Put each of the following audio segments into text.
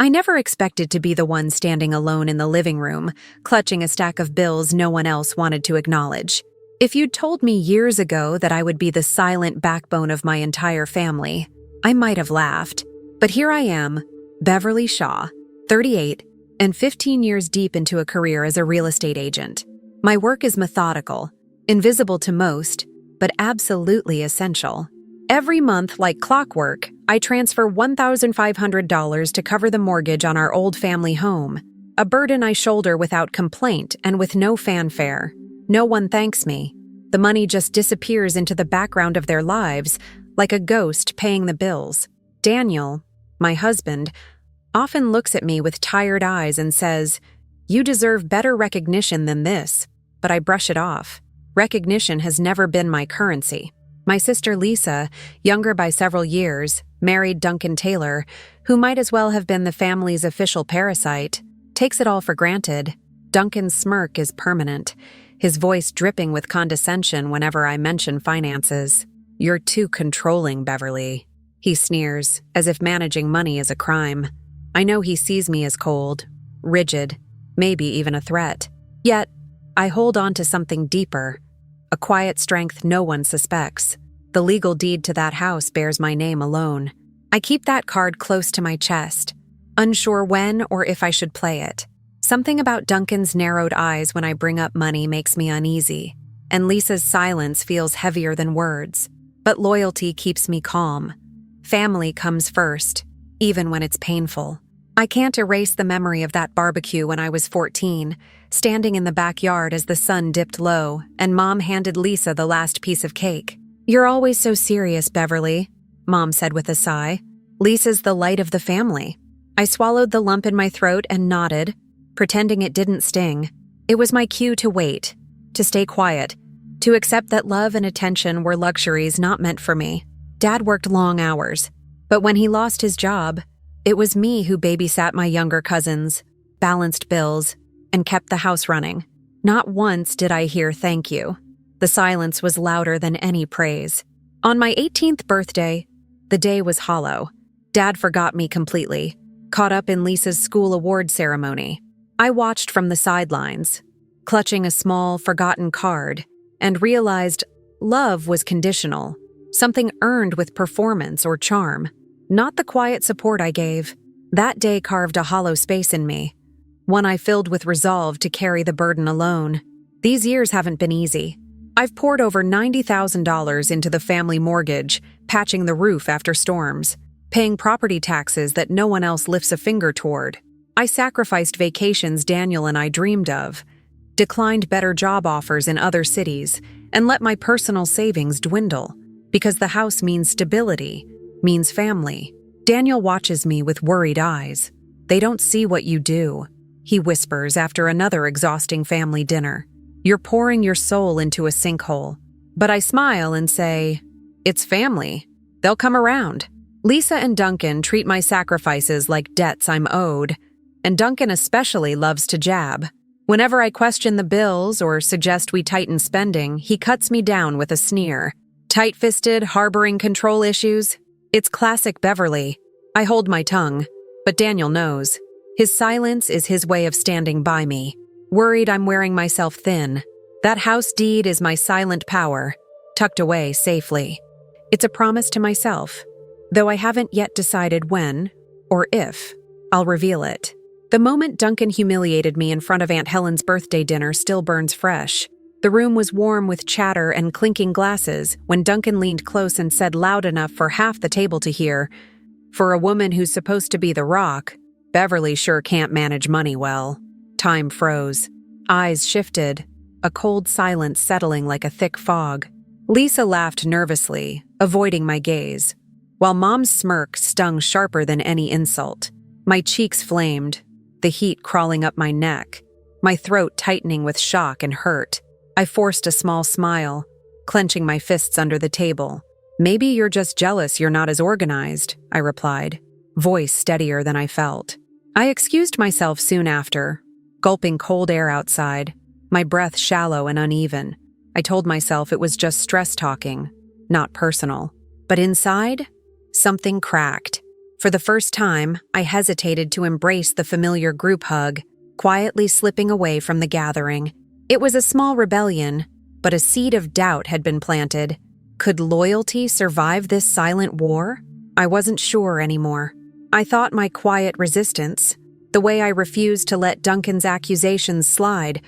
I never expected to be the one standing alone in the living room, clutching a stack of bills no one else wanted to acknowledge. If you'd told me years ago that I would be the silent backbone of my entire family, I might have laughed. But here I am, Beverly Shaw, 38, and 15 years deep into a career as a real estate agent. My work is methodical, invisible to most, but absolutely essential. Every month, like clockwork, I transfer $1,500 to cover the mortgage on our old family home, a burden I shoulder without complaint and with no fanfare. No one thanks me. The money just disappears into the background of their lives, like a ghost paying the bills. Daniel, my husband, often looks at me with tired eyes and says, "You deserve better recognition than this," but I brush it off. Recognition has never been my currency. My sister Lisa, younger by several years, married Duncan Taylor, who might as well have been the family's official parasite, takes it all for granted. Duncan's smirk is permanent, his voice dripping with condescension whenever I mention finances. "You're too controlling, Beverly," he sneers, as if managing money is a crime. I know he sees me as cold, rigid, maybe even a threat. Yet, I hold on to something deeper, a quiet strength no one suspects. The legal deed to that house bears my name alone. I keep that card close to my chest, unsure when or if I should play it. Something about Duncan's narrowed eyes when I bring up money makes me uneasy, and Lisa's silence feels heavier than words. But loyalty keeps me calm. Family comes first, even when it's painful. I can't erase the memory of that barbecue when I was 14, standing in the backyard as the sun dipped low and Mom handed Lisa the last piece of cake. "You're always so serious, Beverly," Mom said with a sigh. "Lisa's the light of the family." I swallowed the lump in my throat and nodded, pretending it didn't sting. It was my cue to wait, to stay quiet, to accept that love and attention were luxuries not meant for me. Dad worked long hours, but when he lost his job, it was me who babysat my younger cousins, balanced bills, and kept the house running. Not once did I hear thank you. The silence was louder than any praise. On my 18th birthday, the day was hollow. Dad forgot me completely, caught up in Lisa's school award ceremony. I watched from the sidelines, clutching a small, forgotten card, and realized love was conditional, something earned with performance or charm, not the quiet support I gave. That day carved a hollow space in me, one I filled with resolve to carry the burden alone. These years haven't been easy. I've poured over $90,000 into the family mortgage, patching the roof after storms, paying property taxes that no one else lifts a finger toward. I sacrificed vacations Daniel and I dreamed of, declined better job offers in other cities, and let my personal savings dwindle, because the house means stability, means family. Daniel watches me with worried eyes. "They don't see what you do," he whispers after another exhausting family dinner. "You're pouring your soul into a sinkhole." But I smile and say, "It's family. They'll come around." Lisa and Duncan treat my sacrifices like debts I'm owed, and Duncan especially loves to jab. Whenever I question the bills or suggest we tighten spending, he cuts me down with a sneer. Tight-fisted, harboring control issues? It's classic Beverly. I hold my tongue, but Daniel knows. His silence is his way of standing by me, worried I'm wearing myself thin. That house deed is my silent power, tucked away safely. It's a promise to myself, though I haven't yet decided when, or if, I'll reveal it. The moment Duncan humiliated me in front of Aunt Helen's birthday dinner still burns fresh. The room was warm with chatter and clinking glasses when Duncan leaned close and said loud enough for half the table to hear, "For a woman who's supposed to be the rock, Beverly sure can't manage money well." Time froze. Eyes shifted, a cold silence settling like a thick fog. Lisa laughed nervously, avoiding my gaze, while Mom's smirk stung sharper than any insult. My cheeks flamed, the heat crawling up my neck, my throat tightening with shock and hurt. I forced a small smile, clenching my fists under the table. "Maybe you're just jealous you're not as organized," I replied, voice steadier than I felt. I excused myself soon after, gulping cold air outside, my breath shallow and uneven. I told myself it was just stress talking, not personal. But inside, something cracked. For the first time, I hesitated to embrace the familiar group hug, quietly slipping away from the gathering. It was a small rebellion, but a seed of doubt had been planted. Could loyalty survive this silent war? I wasn't sure anymore. I thought my quiet resistance, the way I refused to let Duncan's accusations slide,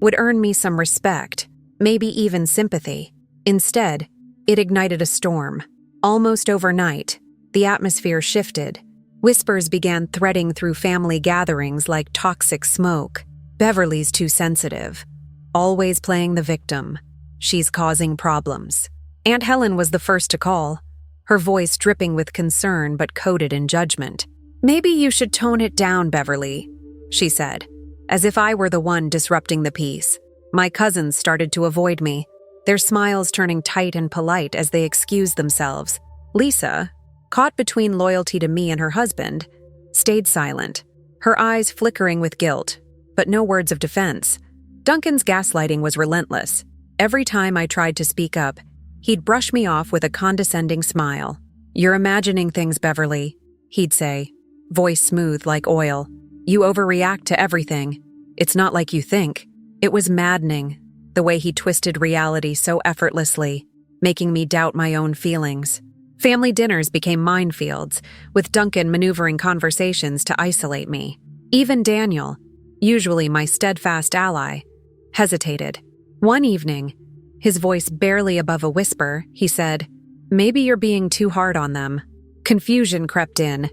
would earn me some respect, maybe even sympathy. Instead, it ignited a storm. Almost overnight, the atmosphere shifted. Whispers began threading through family gatherings like toxic smoke. Beverly's too sensitive. Always playing the victim. She's causing problems. Aunt Helen was the first to call, her voice dripping with concern but coated in judgment. "Maybe you should tone it down, Beverly," she said, as if I were the one disrupting the peace. My cousins started to avoid me, their smiles turning tight and polite as they excused themselves. Lisa, caught between loyalty to me and her husband, stayed silent, her eyes flickering with guilt, but no words of defense. Duncan's gaslighting was relentless. Every time I tried to speak up, he'd brush me off with a condescending smile. "You're imagining things, Beverly," he'd say, voice smooth like oil. "You overreact to everything. It's not like you think." It was maddening, the way he twisted reality so effortlessly, making me doubt my own feelings. Family dinners became minefields, with Duncan maneuvering conversations to isolate me. Even Daniel, usually my steadfast ally, hesitated. One evening, his voice barely above a whisper, he said, "Maybe you're being too hard on them." Confusion crept in,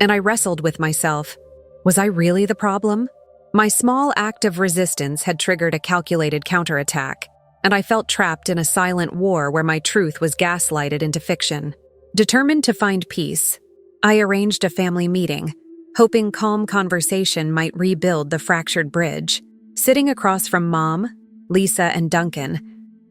and I wrestled with myself. Was I really the problem? My small act of resistance had triggered a calculated counterattack, and I felt trapped in a silent war where my truth was gaslighted into fiction. Determined to find peace, I arranged a family meeting, hoping calm conversation might rebuild the fractured bridge. Sitting across from Mom, Lisa, and Duncan,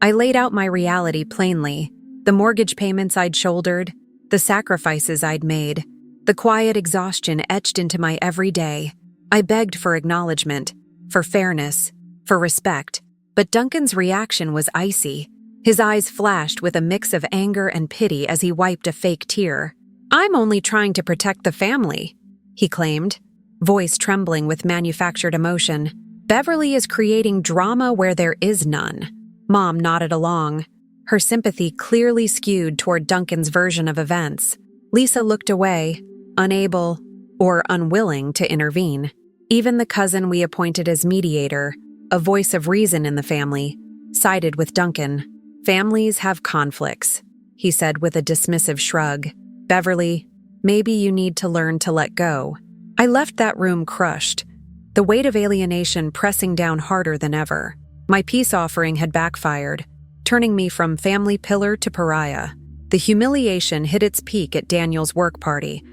I laid out my reality plainly: the mortgage payments I'd shouldered, the sacrifices I'd made, the quiet exhaustion etched into my everyday. I begged for acknowledgement, for fairness, for respect, but Duncan's reaction was icy. His eyes flashed with a mix of anger and pity as he wiped a fake tear. "I'm only trying to protect the family," he claimed, voice trembling with manufactured emotion. "Beverly is creating drama where there is none." Mom nodded along, her sympathy clearly skewed toward Duncan's version of events. Lisa looked away, unable or unwilling to intervene. Even the cousin we appointed as mediator, a voice of reason in the family, sided with Duncan. "Families have conflicts," he said with a dismissive shrug. "Beverly, maybe you need to learn to let go." I left that room crushed, the weight of alienation pressing down harder than ever. My peace offering had backfired, turning me from family pillar to pariah. The humiliation hit its peak at Daniel's work party,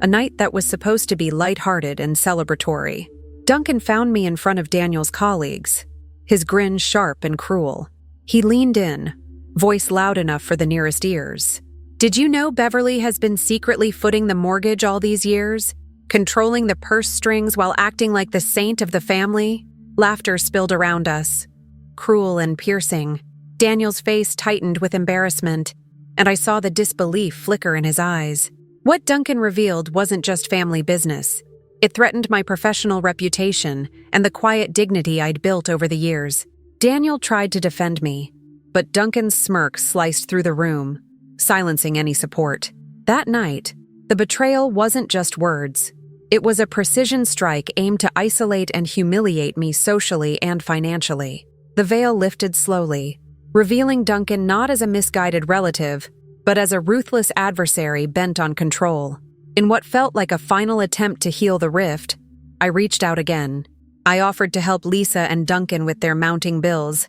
a night that was supposed to be lighthearted and celebratory. Duncan found me in front of Daniel's colleagues, his grin sharp and cruel. He leaned in, voice loud enough for the nearest ears. "Did you know Beverly has been secretly footing the mortgage all these years? Controlling the purse strings while acting like the saint of the family?" Laughter spilled around us, cruel and piercing. Daniel's face tightened with embarrassment, and I saw the disbelief flicker in his eyes. What Duncan revealed wasn't just family business. It threatened my professional reputation and the quiet dignity I'd built over the years. Daniel tried to defend me, but Duncan's smirk sliced through the room, silencing any support. That night, the betrayal wasn't just words. It was a precision strike aimed to isolate and humiliate me socially and financially. The veil lifted slowly, revealing Duncan not as a misguided relative, but as a ruthless adversary bent on control. In what felt like a final attempt to heal the rift, I reached out again. I offered to help Lisa and Duncan with their mounting bills,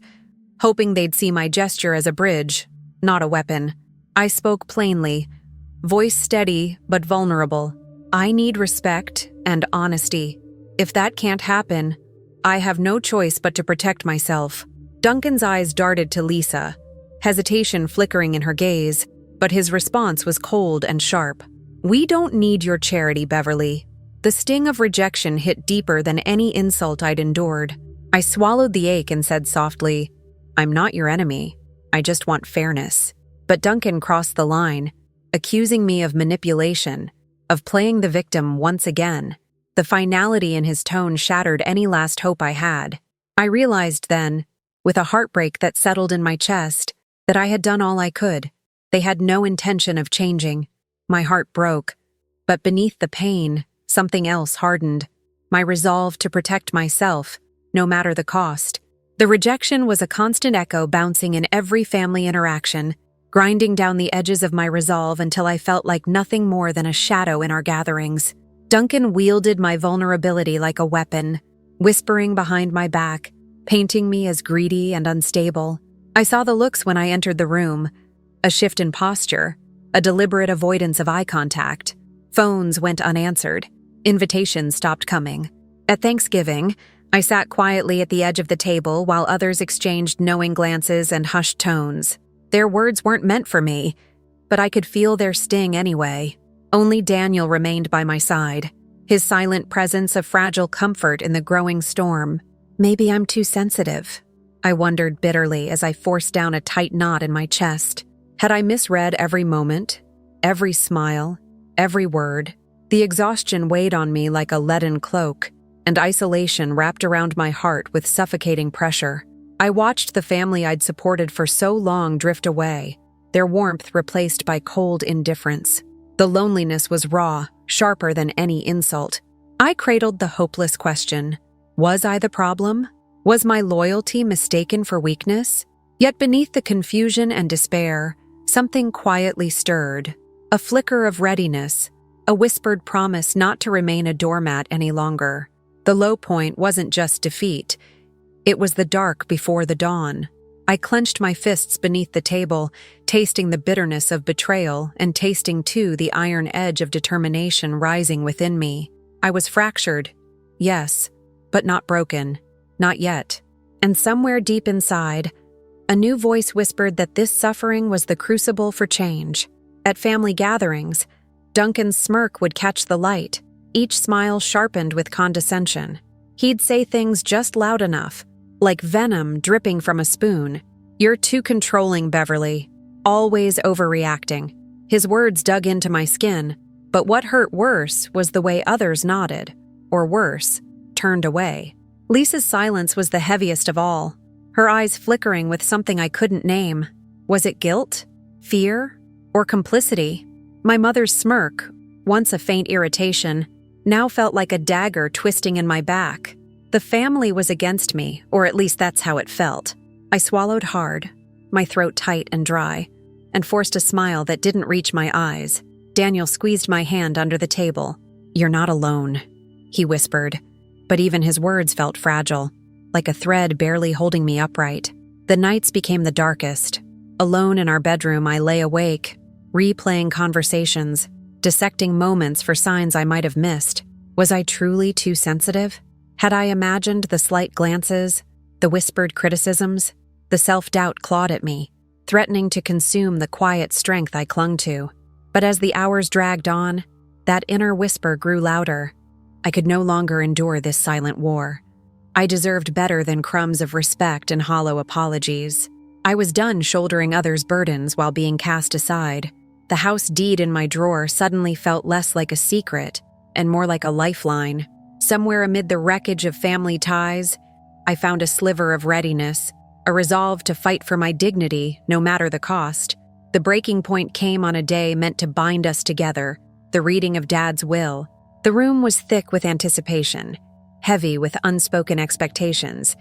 hoping they'd see my gesture as a bridge, not a weapon. I spoke plainly, voice steady but vulnerable. "I need respect and honesty. If that can't happen, I have no choice but to protect myself." Duncan's eyes darted to Lisa, hesitation flickering in her gaze, but his response was cold and sharp. "We don't need your charity, Beverly." The sting of rejection hit deeper than any insult I'd endured. I swallowed the ache and said softly, "I'm not your enemy. I just want fairness." But Duncan crossed the line, accusing me of manipulation, of playing the victim once again. The finality in his tone shattered any last hope I had. I realized then, with a heartbreak that settled in my chest, that I had done all I could. They had no intention of changing. My heart broke. But beneath the pain, something else hardened. My resolve to protect myself, no matter the cost. The rejection was a constant echo bouncing in every family interaction, grinding down the edges of my resolve until I felt like nothing more than a shadow in our gatherings. Duncan wielded my vulnerability like a weapon, whispering behind my back, painting me as greedy and unstable. I saw the looks when I entered the room, a shift in posture, a deliberate avoidance of eye contact. Phones went unanswered. Invitations stopped coming. At Thanksgiving, I sat quietly at the edge of the table while others exchanged knowing glances and hushed tones. Their words weren't meant for me, but I could feel their sting anyway. Only Daniel remained by my side, his silent presence a fragile comfort in the growing storm. Maybe I'm too sensitive, I wondered bitterly as I forced down a tight knot in my chest. Had I misread every moment, every smile, every word? The exhaustion weighed on me like a leaden cloak, and isolation wrapped around my heart with suffocating pressure. I watched the family I'd supported for so long drift away, their warmth replaced by cold indifference. The loneliness was raw, sharper than any insult. I cradled the hopeless question, was I the problem? Was my loyalty mistaken for weakness? Yet beneath the confusion and despair, something quietly stirred, a flicker of readiness, a whispered promise not to remain a doormat any longer. The low point wasn't just defeat, it was the dark before the dawn. I clenched my fists beneath the table, tasting the bitterness of betrayal and tasting, too, the iron edge of determination rising within me. I was fractured, yes, but not broken, not yet. And somewhere deep inside, a new voice whispered that this suffering was the crucible for change. At family gatherings, Duncan's smirk would catch the light, each smile sharpened with condescension. He'd say things just loud enough, like venom dripping from a spoon. You're too controlling, Beverly. Always overreacting. His words dug into my skin, but what hurt worse was the way others nodded, or worse, turned away. Lisa's silence was the heaviest of all, her eyes flickering with something I couldn't name. Was it guilt, fear, or complicity? My mother's smirk, once a faint irritation, now felt like a dagger twisting in my back. The family was against me, or at least that's how it felt. I swallowed hard, my throat tight and dry, and forced a smile that didn't reach my eyes. Daniel squeezed my hand under the table. You're not alone, he whispered, but even his words felt fragile, like a thread barely holding me upright. The nights became the darkest. Alone in our bedroom, I lay awake, replaying conversations, dissecting moments for signs I might have missed. Was I truly too sensitive? Had I imagined the slight glances, the whispered criticisms? The self-doubt clawed at me, threatening to consume the quiet strength I clung to. But as the hours dragged on, that inner whisper grew louder. I could no longer endure this silent war. I deserved better than crumbs of respect and hollow apologies. I was done shouldering others' burdens while being cast aside. The house deed in my drawer suddenly felt less like a secret and more like a lifeline. Somewhere amid the wreckage of family ties, I found a sliver of readiness, a resolve to fight for my dignity, no matter the cost. The breaking point came on a day meant to bind us together, the reading of Dad's will. The room was thick with anticipation, heavy with unspoken expectations.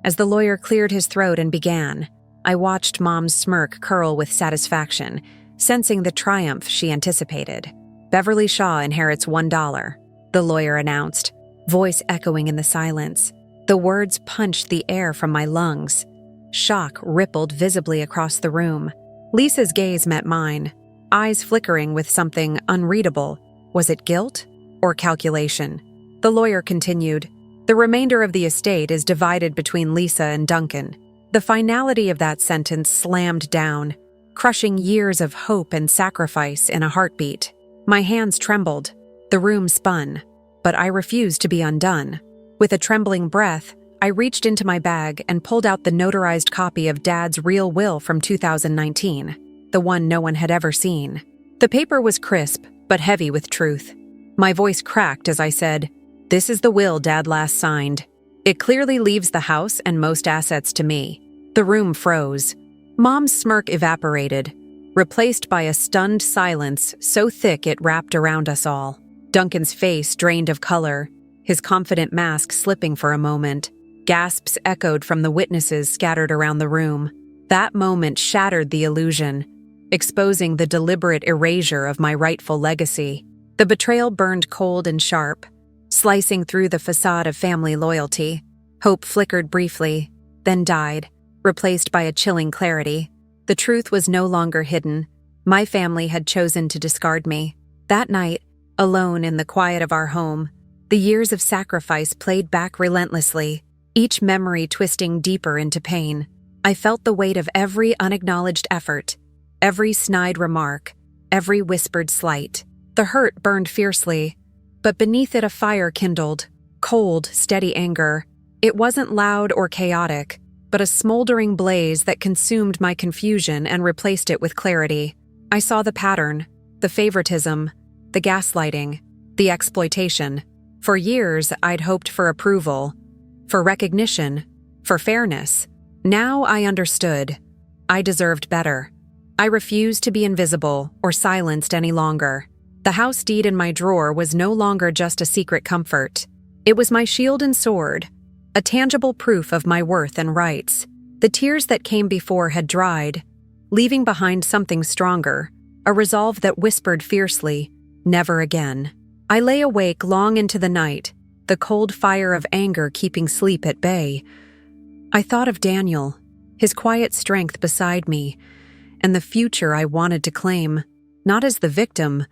As the lawyer cleared his throat and began, I watched Mom's smirk curl with satisfaction, sensing the triumph she anticipated. Beverly Shaw inherits $1, the lawyer announced, voice echoing in the silence. The words punched the air from my lungs. Shock rippled visibly across the room. Lisa's gaze met mine, eyes flickering with something unreadable. Was it guilt or calculation? The lawyer continued, the remainder of the estate is divided between Lisa and Duncan. The finality of that sentence slammed down, crushing years of hope and sacrifice in a heartbeat. My hands trembled. The room spun, but I refused to be undone. With a trembling breath, I reached into my bag and pulled out the notarized copy of Dad's real will from 2019, the one no one had ever seen. The paper was crisp, but heavy with truth. My voice cracked as I said, "This is the will Dad last signed. It clearly leaves the house and most assets to me." The room froze. Mom's smirk evaporated, replaced by a stunned silence so thick it wrapped around us all. Duncan's face drained of color, his confident mask slipping for a moment. Gasps echoed from the witnesses scattered around the room. That moment shattered the illusion, exposing the deliberate erasure of my rightful legacy. The betrayal burned cold and sharp, slicing through the facade of family loyalty. Hope flickered briefly, then died, replaced by a chilling clarity. The truth was no longer hidden. My family had chosen to discard me. That night, alone in the quiet of our home, the years of sacrifice played back relentlessly, each memory twisting deeper into pain. I felt the weight of every unacknowledged effort, every snide remark, every whispered slight. The hurt burned fiercely, but beneath it a fire kindled, cold, steady anger. It wasn't loud or chaotic, but a smoldering blaze that consumed my confusion and replaced it with clarity. I saw the pattern, the favoritism, the gaslighting, the exploitation. For years, I'd hoped for approval, for recognition, for fairness. Now I understood. I deserved better. I refused to be invisible or silenced any longer. The house deed in my drawer was no longer just a secret comfort. It was my shield and sword, a tangible proof of my worth and rights. The tears that came before had dried, leaving behind something stronger, a resolve that whispered fiercely, "Never again." I lay awake long into the night, the cold fire of anger keeping sleep at bay. I thought of Daniel, his quiet strength beside me, and the future I wanted to claim, not as the victim,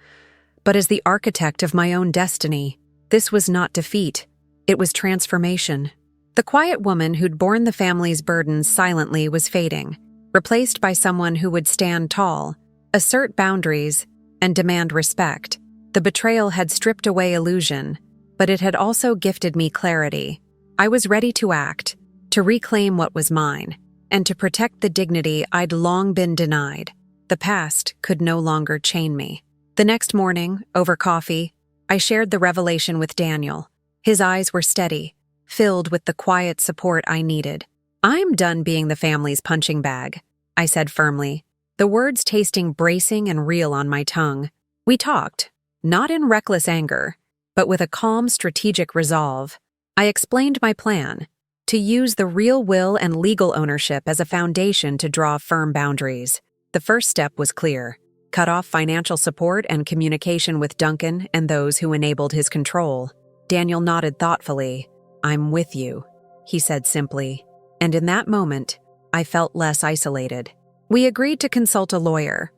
but as the architect of my own destiny. This was not defeat. It was transformation. The quiet woman who'd borne the family's burdens silently was fading, replaced by someone who would stand tall, assert boundaries, and demand respect. The betrayal had stripped away illusion, but it had also gifted me clarity. I was ready to act, to reclaim what was mine, and to protect the dignity I'd long been denied. The past could no longer chain me. The next morning, over coffee, I shared the revelation with Daniel. His eyes were steady, filled with the quiet support I needed. "I'm done being the family's punching bag," I said firmly, the words tasting bracing and real on my tongue. We talked, not in reckless anger, but with a calm, strategic resolve. I explained my plan, to use the real will and legal ownership as a foundation to draw firm boundaries. The first step was clear: cut off financial support and communication with Duncan and those who enabled his control. Daniel nodded thoughtfully. "I'm with you," he said simply, and in that moment, I felt less isolated. We agreed to consult a lawyer,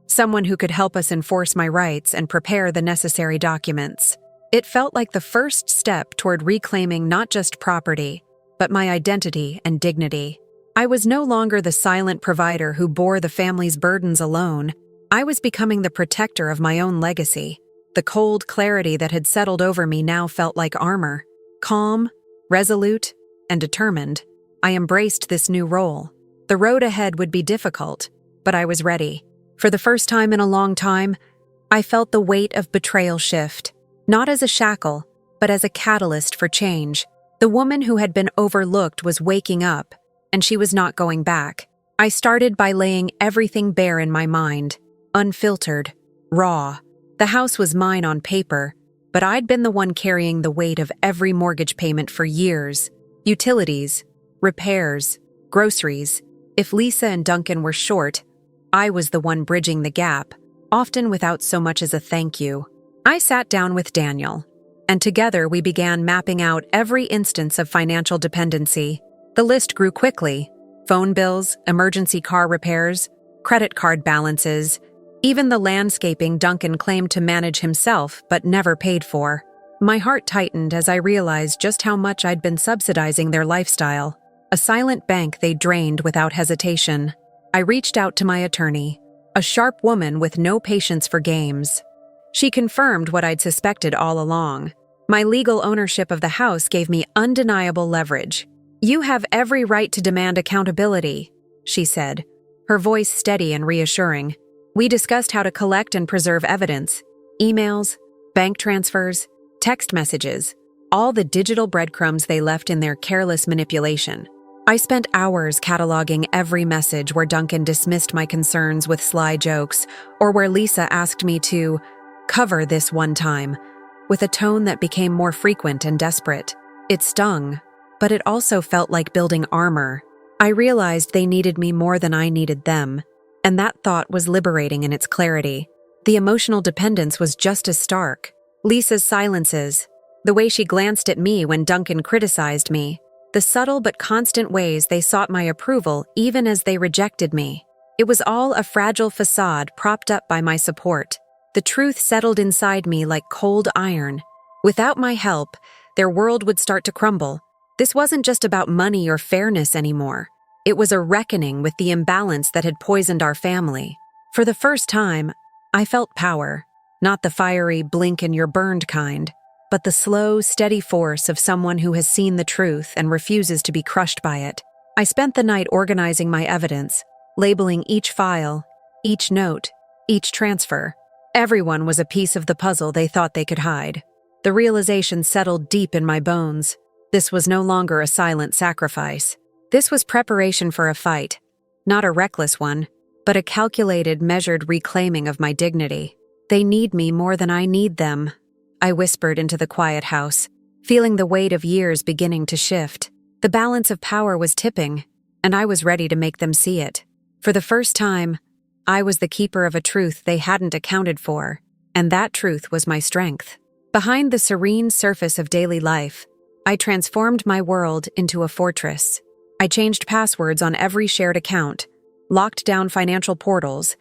someone who could help us enforce my rights and prepare the necessary documents. It felt like the first step toward reclaiming not just property, but my identity and dignity. I was no longer the silent provider who bore the family's burdens alone. I was becoming the protector of my own legacy. The cold clarity that had settled over me now felt like armor. Calm, resolute, and determined, I embraced this new role. The road ahead would be difficult, but I was ready. For the first time in a long time, I felt the weight of betrayal shift, not as a shackle, but as a catalyst for change. The woman who had been overlooked was waking up, and she was not going back. I started by laying everything bare in my mind, unfiltered, raw. The house was mine on paper, but I'd been the one carrying the weight of every mortgage payment for years. Utilities, repairs, groceries. If Lisa and Duncan were short, I was the one bridging the gap, often without so much as a thank you. I sat down with Daniel, and together we began mapping out every instance of financial dependency. The list grew quickly: phone bills, emergency car repairs, credit card balances, even the landscaping Duncan claimed to manage himself but never paid for. My heart tightened as I realized just how much I'd been subsidizing their lifestyle, a silent bank they drained without hesitation. I reached out to my attorney, a sharp woman with no patience for games. She confirmed what I'd suspected all along. My legal ownership of the house gave me undeniable leverage. "You have every right to demand accountability," she said, her voice steady and reassuring. We discussed how to collect and preserve evidence, Emails, bank transfers, text messages, all the digital breadcrumbs they left in their careless manipulation. I spent hours cataloging every message where Duncan dismissed my concerns with sly jokes, or where Lisa asked me to cover this one time, with a tone that became more frequent and desperate. It stung, but it also felt like building armor. I realized they needed me more than I needed them, and that thought was liberating in its clarity. The emotional dependence was just as stark. Lisa's silences, the way she glanced at me when Duncan criticized me, the subtle but constant ways they sought my approval even as they rejected me. It was all a fragile facade propped up by my support. The truth settled inside me like cold iron. Without my help, their world would start to crumble. This wasn't just about money or fairness anymore. It was a reckoning with the imbalance that had poisoned our family. For the first time, I felt power. Not the fiery blink and you're burned kind, but the slow, steady force of someone who has seen the truth and refuses to be crushed by it. I spent the night organizing my evidence, labeling each file, each note, each transfer. Everyone was a piece of the puzzle they thought they could hide. The realization settled deep in my bones. This was no longer a silent sacrifice. This was preparation for a fight, not a reckless one, but a calculated, measured reclaiming of my dignity. They need me more than I need them, I whispered into the quiet house, feeling the weight of years beginning to shift. The balance of power was tipping, and I was ready to make them see it. For the first time, I was the keeper of a truth they hadn't accounted for, and that truth was my strength. Behind the serene surface of daily life, I transformed my world into a fortress. I changed passwords on every shared account, locked down financial portals,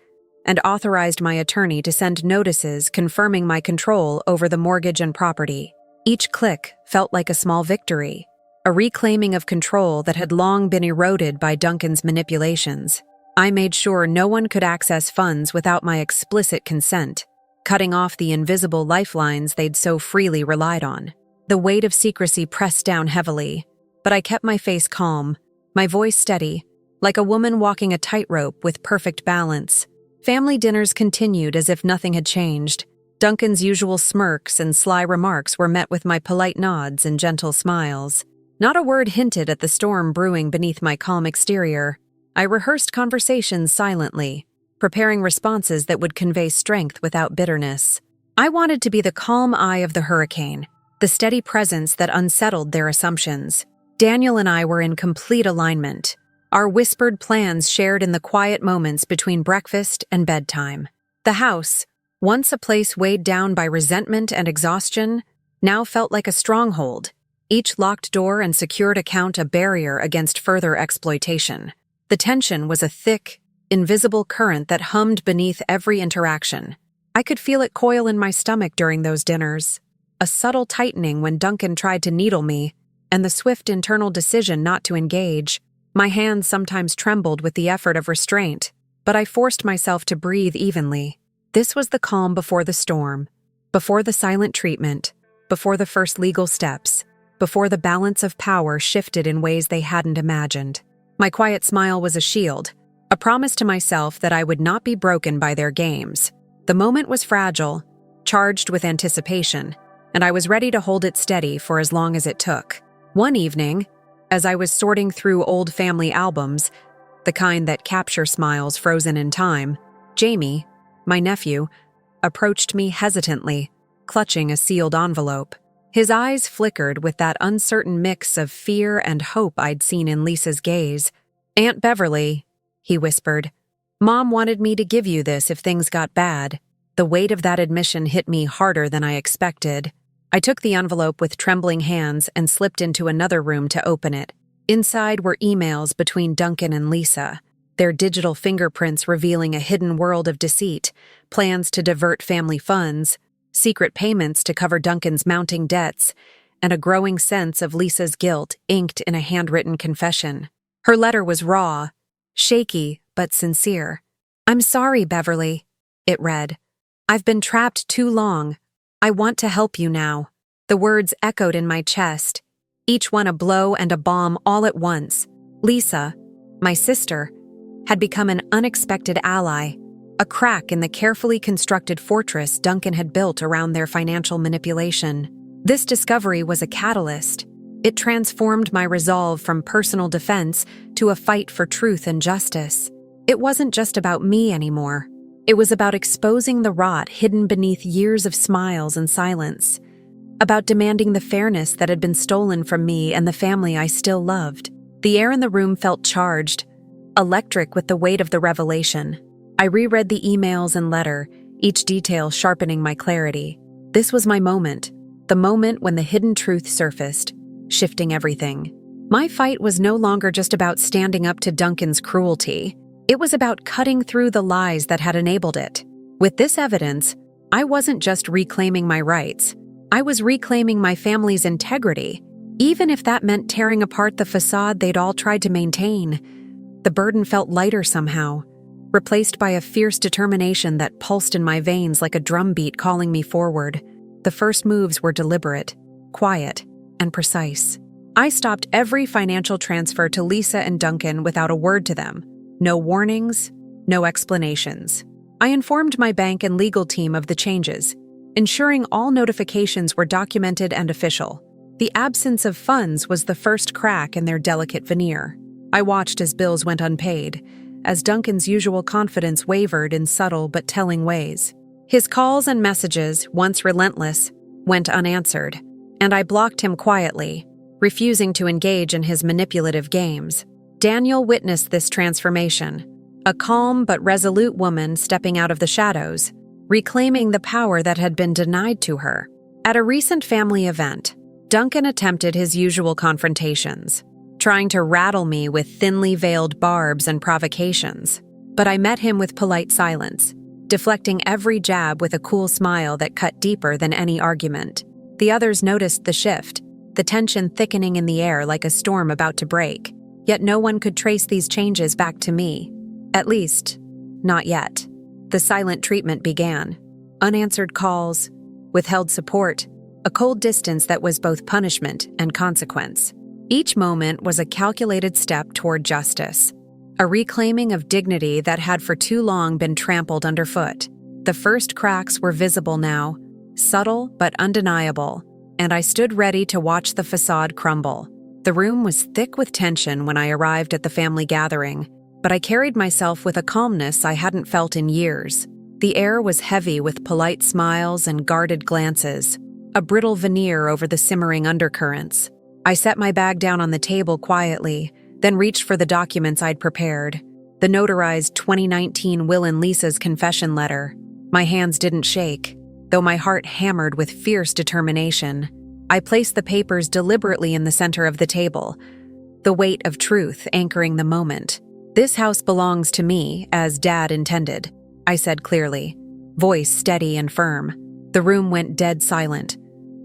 and authorized my attorney to send notices confirming my control over the mortgage and property. Each click felt like a small victory, a reclaiming of control that had long been eroded by Duncan's manipulations. I made sure no one could access funds without my explicit consent, cutting off the invisible lifelines they'd so freely relied on. The weight of secrecy pressed down heavily, but I kept my face calm, my voice steady, like a woman walking a tightrope with perfect balance. Family dinners continued as if nothing had changed. Duncan's usual smirks and sly remarks were met with my polite nods and gentle smiles. Not a word hinted at the storm brewing beneath my calm exterior. I rehearsed conversations silently, preparing responses that would convey strength without bitterness. I wanted to be the calm eye of the hurricane, the steady presence that unsettled their assumptions. Daniel and I were in complete alignment, our whispered plans shared in the quiet moments between breakfast and bedtime. The house, once a place weighed down by resentment and exhaustion, now felt like a stronghold, each locked door and secured account a barrier against further exploitation. The tension was a thick, invisible current that hummed beneath every interaction. I could feel it coil in my stomach during those dinners, a subtle tightening when Duncan tried to needle me, and the swift internal decision not to engage. My hands sometimes trembled with the effort of restraint, but I forced myself to breathe evenly. This was the calm before the storm, before the silent treatment, before the first legal steps, before the balance of power shifted in ways they hadn't imagined. My quiet smile was a shield, a promise to myself that I would not be broken by their games. The moment was fragile, charged with anticipation, and I was ready to hold it steady for as long as it took. One evening, as I was sorting through old family albums, the kind that capture smiles frozen in time, Jamie, my nephew, approached me hesitantly, clutching a sealed envelope. His eyes flickered with that uncertain mix of fear and hope I'd seen in Lisa's gaze. "Aunt Beverly," he whispered, "Mom wanted me to give you this if things got bad." The weight of that admission hit me harder than I expected. I took the envelope with trembling hands and slipped into another room to open it. Inside were emails between Duncan and Lisa, their digital fingerprints revealing a hidden world of deceit, plans to divert family funds, secret payments to cover Duncan's mounting debts, and a growing sense of Lisa's guilt inked in a handwritten confession. Her letter was raw, shaky, but sincere. "I'm sorry, Beverly," it read. "I've been trapped too long. I want to help you now." The words echoed in my chest, each one a blow and a bomb all at once. Lisa, my sister, had become an unexpected ally, a crack in the carefully constructed fortress Duncan had built around their financial manipulation. This discovery was a catalyst. It transformed my resolve from personal defense to a fight for truth and justice. It wasn't just about me anymore. It was about exposing the rot hidden beneath years of smiles and silence, about demanding the fairness that had been stolen from me and the family I still loved. The air in the room felt charged, electric with the weight of the revelation. I reread the emails and letter, each detail sharpening my clarity. This was my moment, the moment when the hidden truth surfaced, shifting everything. My fight was no longer just about standing up to Duncan's cruelty. It was about cutting through the lies that had enabled it. With this evidence, I wasn't just reclaiming my rights. I was reclaiming my family's integrity, even if that meant tearing apart the facade they'd all tried to maintain. The burden felt lighter somehow, replaced by a fierce determination that pulsed in my veins like a drumbeat calling me forward. The first moves were deliberate, quiet, and precise. I stopped every financial transfer to Lisa and Duncan without a word to them. No warnings, no explanations. I informed my bank and legal team of the changes, ensuring all notifications were documented and official. The absence of funds was the first crack in their delicate veneer. I watched as bills went unpaid, as Duncan's usual confidence wavered in subtle but telling ways. His calls and messages, once relentless, went unanswered, and I blocked him quietly, refusing to engage in his manipulative games. Daniel witnessed this transformation, a calm but resolute woman stepping out of the shadows, reclaiming the power that had been denied to her. At a recent family event, Duncan attempted his usual confrontations, trying to rattle me with thinly veiled barbs and provocations. But I met him with polite silence, deflecting every jab with a cool smile that cut deeper than any argument. The others noticed the shift, the tension thickening in the air like a storm about to break. Yet no one could trace these changes back to me. At least, not yet. The silent treatment began. Unanswered calls, withheld support, a cold distance that was both punishment and consequence. Each moment was a calculated step toward justice, a reclaiming of dignity that had for too long been trampled underfoot. The first cracks were visible now, subtle but undeniable, and I stood ready to watch the facade crumble. The room was thick with tension when I arrived at the family gathering, but I carried myself with a calmness I hadn't felt in years. The air was heavy with polite smiles and guarded glances, a brittle veneer over the simmering undercurrents. I set my bag down on the table quietly, then reached for the documents I'd prepared, the notarized 2019 Will and Lisa's confession letter. My hands didn't shake, though my heart hammered with fierce determination. I placed the papers deliberately in the center of the table, the weight of truth anchoring the moment. "This house belongs to me, as Dad intended," I said clearly, voice steady and firm. The room went dead silent,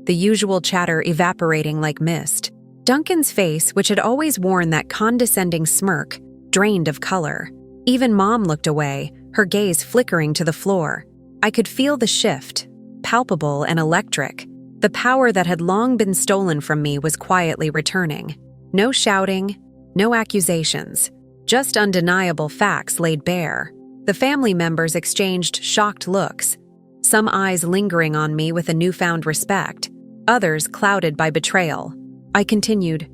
the usual chatter evaporating like mist. Duncan's face, which had always worn that condescending smirk, drained of color. Even Mom looked away, her gaze flickering to the floor. I could feel the shift, palpable and electric. The power that had long been stolen from me was quietly returning. No shouting, no accusations, just undeniable facts laid bare. The family members exchanged shocked looks, some eyes lingering on me with a newfound respect, others clouded by betrayal. I continued,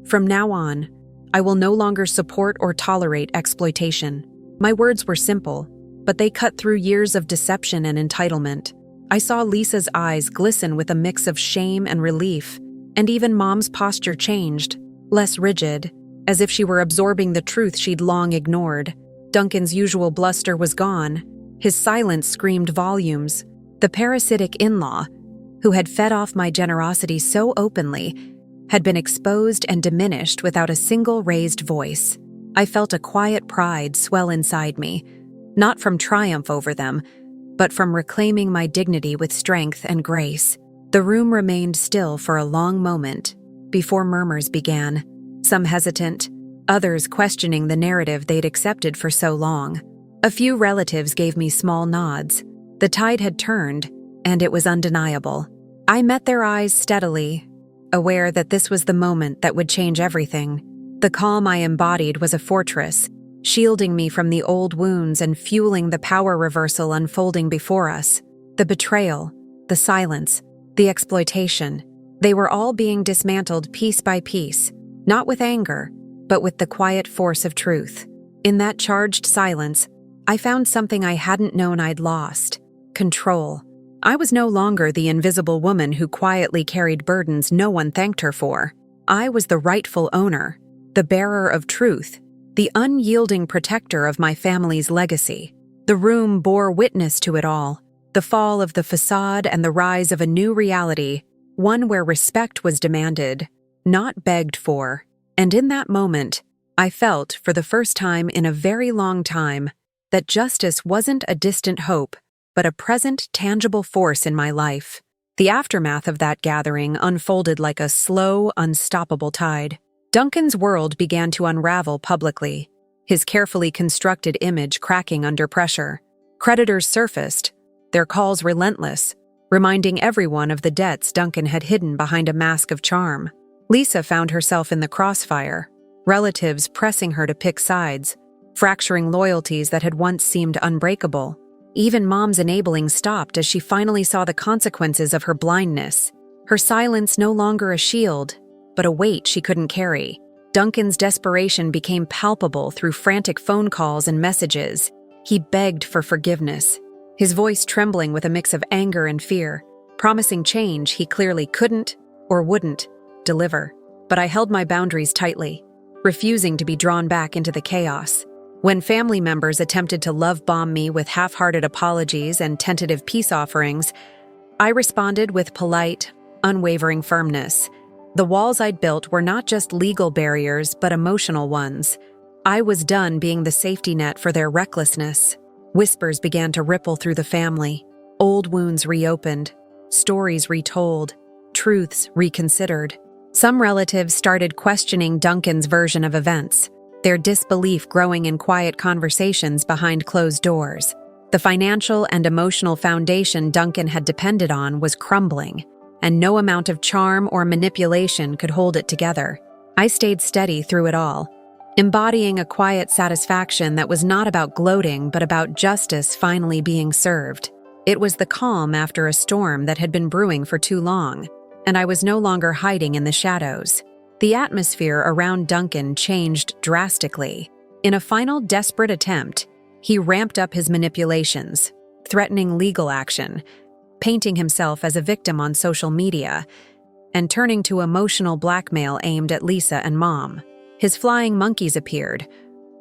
"From now on, I will no longer support or tolerate exploitation." My words were simple, but they cut through years of deception and entitlement. I saw Lisa's eyes glisten with a mix of shame and relief, and even Mom's posture changed, less rigid, as if she were absorbing the truth she'd long ignored. Duncan's usual bluster was gone. His silence screamed volumes. The parasitic in-law, who had fed off my generosity so openly, had been exposed and diminished without a single raised voice. I felt a quiet pride swell inside me, not from triumph over them, but from reclaiming my dignity with strength and grace. The room remained still for a long moment before murmurs began, some hesitant, others questioning the narrative they'd accepted for so long. A few relatives gave me small nods. The tide had turned, and it was undeniable. I met their eyes steadily, aware that this was the moment that would change everything. The calm I embodied was a fortress, shielding me from the old wounds and fueling the power reversal unfolding before us. The betrayal, the silence, the exploitation, they were all being dismantled piece by piece, not with anger, but with the quiet force of truth. In that charged silence, I found something I hadn't known I'd lost: control. I was no longer the invisible woman who quietly carried burdens no one thanked her for. I was the rightful owner, the bearer of truth, the unyielding protector of my family's legacy. The room bore witness to it all: the fall of the facade and the rise of a new reality, one where respect was demanded, not begged for. And in that moment, I felt, for the first time in a very long time, that justice wasn't a distant hope, but a present, tangible force in my life. The aftermath of that gathering unfolded like a slow, unstoppable tide. Duncan's world began to unravel publicly, his carefully constructed image cracking under pressure. Creditors surfaced, their calls relentless, reminding everyone of the debts Duncan had hidden behind a mask of charm. Lisa found herself in the crossfire, relatives pressing her to pick sides, fracturing loyalties that had once seemed unbreakable. Even Mom's enabling stopped as she finally saw the consequences of her blindness. Her silence no longer a shield, but a weight she couldn't carry. Duncan's desperation became palpable through frantic phone calls and messages. He begged for forgiveness, his voice trembling with a mix of anger and fear, promising change he clearly couldn't or wouldn't deliver. But I held my boundaries tightly, refusing to be drawn back into the chaos. When family members attempted to love-bomb me with half-hearted apologies and tentative peace offerings, I responded with polite, unwavering firmness. The walls I'd built were not just legal barriers, but emotional ones. I was done being the safety net for their recklessness. Whispers began to ripple through the family. Old wounds reopened, stories retold, truths reconsidered. Some relatives started questioning Duncan's version of events, their disbelief growing in quiet conversations behind closed doors. The financial and emotional foundation Duncan had depended on was crumbling, and no amount of charm or manipulation could hold it together. I stayed steady through it all, embodying a quiet satisfaction that was not about gloating but about justice finally being served. It was the calm after a storm that had been brewing for too long, and I was no longer hiding in the shadows. The atmosphere around Duncan changed drastically. In a final desperate attempt, he ramped up his manipulations, threatening legal action, painting himself as a victim on social media, and turning to emotional blackmail aimed at Lisa and Mom. His flying monkeys appeared,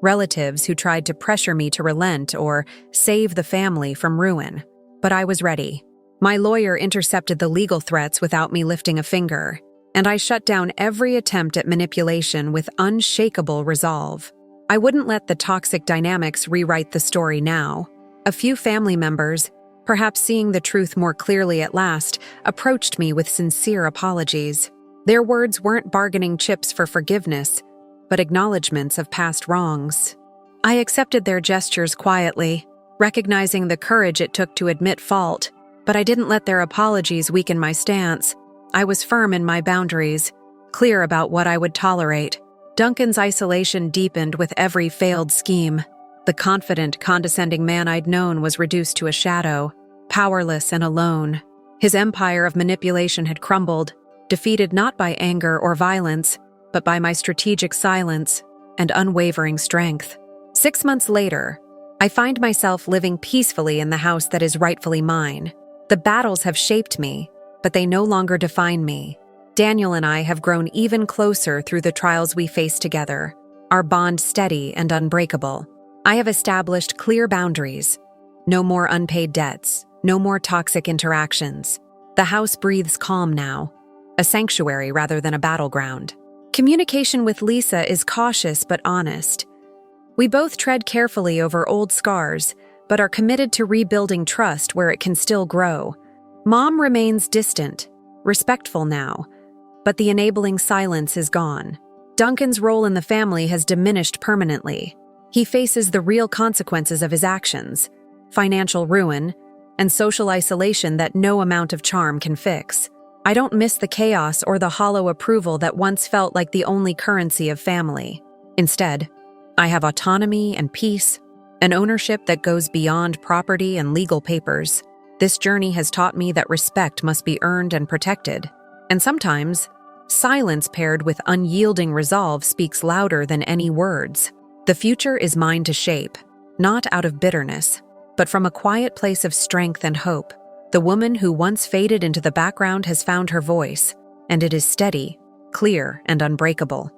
relatives who tried to pressure me to relent or save the family from ruin. But I was ready. My lawyer intercepted the legal threats without me lifting a finger, and I shut down every attempt at manipulation with unshakable resolve. I wouldn't let the toxic dynamics rewrite the story now. A few family members, perhaps seeing the truth more clearly at last, approached me with sincere apologies. Their words weren't bargaining chips for forgiveness, but acknowledgments of past wrongs. I accepted their gestures quietly, recognizing the courage it took to admit fault, but I didn't let their apologies weaken my stance. I was firm in my boundaries, clear about what I would tolerate. Duncan's isolation deepened with every failed scheme. The confident, condescending man I'd known was reduced to a shadow, powerless and alone. His empire of manipulation had crumbled, defeated not by anger or violence, but by my strategic silence and unwavering strength. 6 months later, I find myself living peacefully in the house that is rightfully mine. The battles have shaped me, but they no longer define me. Daniel and I have grown even closer through the trials we face together, our bond steady and unbreakable. I have established clear boundaries. No more unpaid debts, no more toxic interactions. The house breathes calm now, a sanctuary rather than a battleground. Communication with Lisa is cautious but honest. We both tread carefully over old scars, but are committed to rebuilding trust where it can still grow. Mom remains distant, respectful now, but the enabling silence is gone. Duncan's role in the family has diminished permanently. He faces the real consequences of his actions, financial ruin, and social isolation that no amount of charm can fix. I don't miss the chaos or the hollow approval that once felt like the only currency of family. Instead, I have autonomy and peace, an ownership that goes beyond property and legal papers. This journey has taught me that respect must be earned and protected. And sometimes, silence paired with unyielding resolve speaks louder than any words. The future is mine to shape, not out of bitterness, but from a quiet place of strength and hope. The woman who once faded into the background has found her voice, and it is steady, clear, and unbreakable.